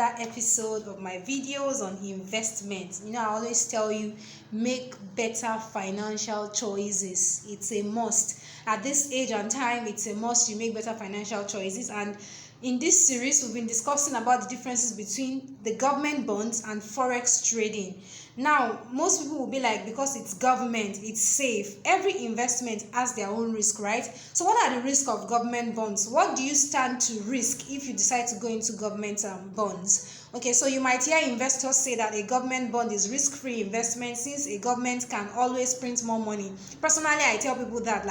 another episode of my videos on investment. I always tell you, make better financial choices. It's a must. At this age and time, it's a must you make better financial choices. And in this series, we've been discussing about the differences between the government bonds and forex trading. Now, most people will be like, because it's government, it's safe. Every investment has their own risk, right? So what are the risks of government bonds? What do you stand to risk if you decide to go into government bonds? Okay, so you might hear investors say that a government bond is risk-free investment since a government can always print more money. Personally, I tell people that,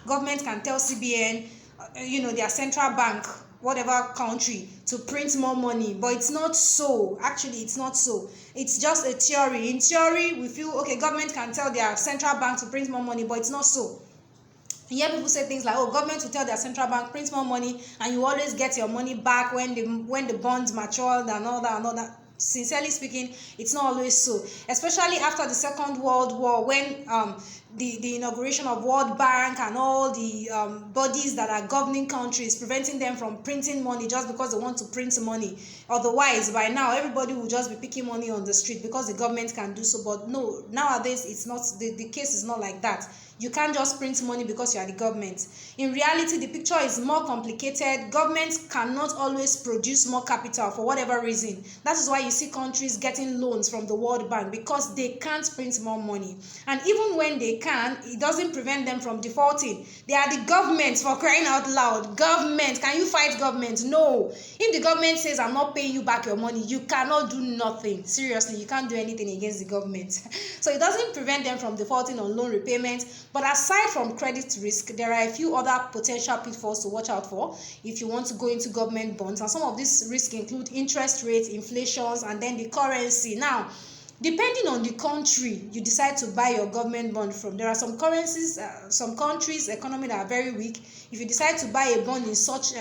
government can tell CBN, their central bank, whatever country, to print more money, but it's not so. Actually, it's not so. It's just a theory. In theory, we feel, okay, government can tell their central bank to print more money, but it's not so. You hear people say things like, oh, government will tell their central bank, print more money, and you always get your money back when the bonds matured and all that. Sincerely speaking, it's not always so, especially after the Second World War, when the inauguration of World Bank and all the bodies that are governing countries, preventing them from printing money just because they want to print money. Otherwise, by now, everybody will just be picking money on the street because the government can do so. But no, nowadays, it's not. The case is not like that. You can't just print money because you are the government. In reality, the picture is more complicated. Governments cannot always produce more capital for whatever reason. That is why you see countries getting loans from the World Bank, because they can't print more money. And even when they can, it doesn't prevent them from defaulting. They are the government, for crying out loud. Government, can you fight government? No. If the government says, I'm not paying you back your money, you cannot do nothing. Seriously, you can't do anything against the government. So it doesn't prevent them from defaulting on loan repayment. But aside from credit risk, there are a few other potential pitfalls to watch out for if you want to go into government bonds. And some of these risks include interest rates, inflations, and then the currency. Now, depending on the country you decide to buy your government bond from, there are some currencies, some countries' economy that are very weak. If you decide to buy a bond in such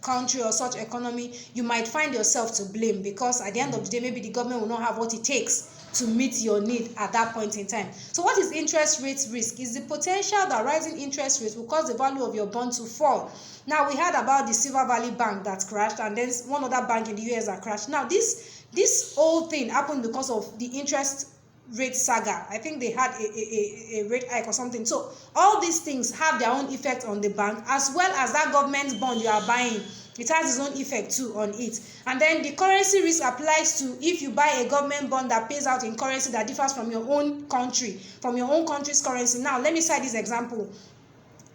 country or such economy, you might find yourself to blame, because at the end of the day, maybe the government will not have what it takes to meet your need at that point in time. So what is interest rate risk? Is the potential that rising interest rates will cause the value of your bond to fall. Now, we heard about the Silver Valley Bank that crashed, and then one other bank in the US that crashed. Now, this whole thing happened because of the interest rate saga. I think they had a rate hike or something. So all these things have their own effect on the bank, as well as that government bond you are buying. It has its own effect too on it. And then the currency risk applies to if you buy a government bond that pays out in currency that differs from your own country, from your own country's currency. Now, let me cite this example.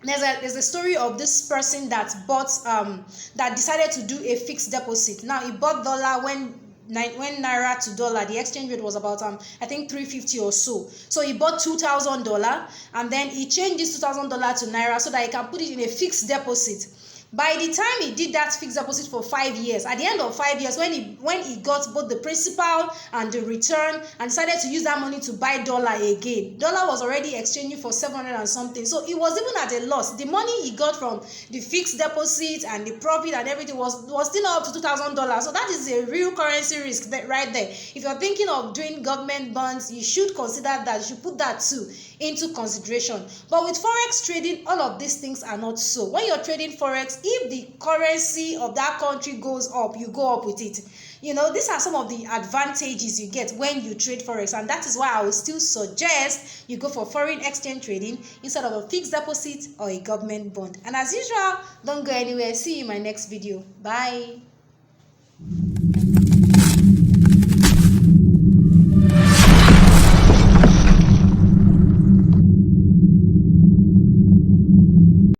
There's a story of this person that that decided to do a fixed deposit. Now, he bought dollar when naira to dollar, the exchange rate was about I think 350 or so. So he bought $2,000, and then he changed this $2,000 to naira so that he can put it in a fixed deposit. By the time he did that fixed deposit for 5 years, at the end of 5 years, when he got both the principal and the return and decided to use that money to buy dollar again, dollar was already exchanging for 700 and something. So he was even at a loss. The money he got from the fixed deposit and the profit and everything was still up to $2,000. So that is a real currency risk right there. If you're thinking of doing government bonds, you should consider that. You should put that too into consideration. But with forex trading, all of these things are not so. When you're trading forex, if the currency of that country goes up, you go up with it. These are some of the advantages you get when you trade forex, and that is why I will still suggest you go for foreign exchange trading instead of a fixed deposit or a government bond. And as usual, don't go anywhere. See you in my next video. Bye.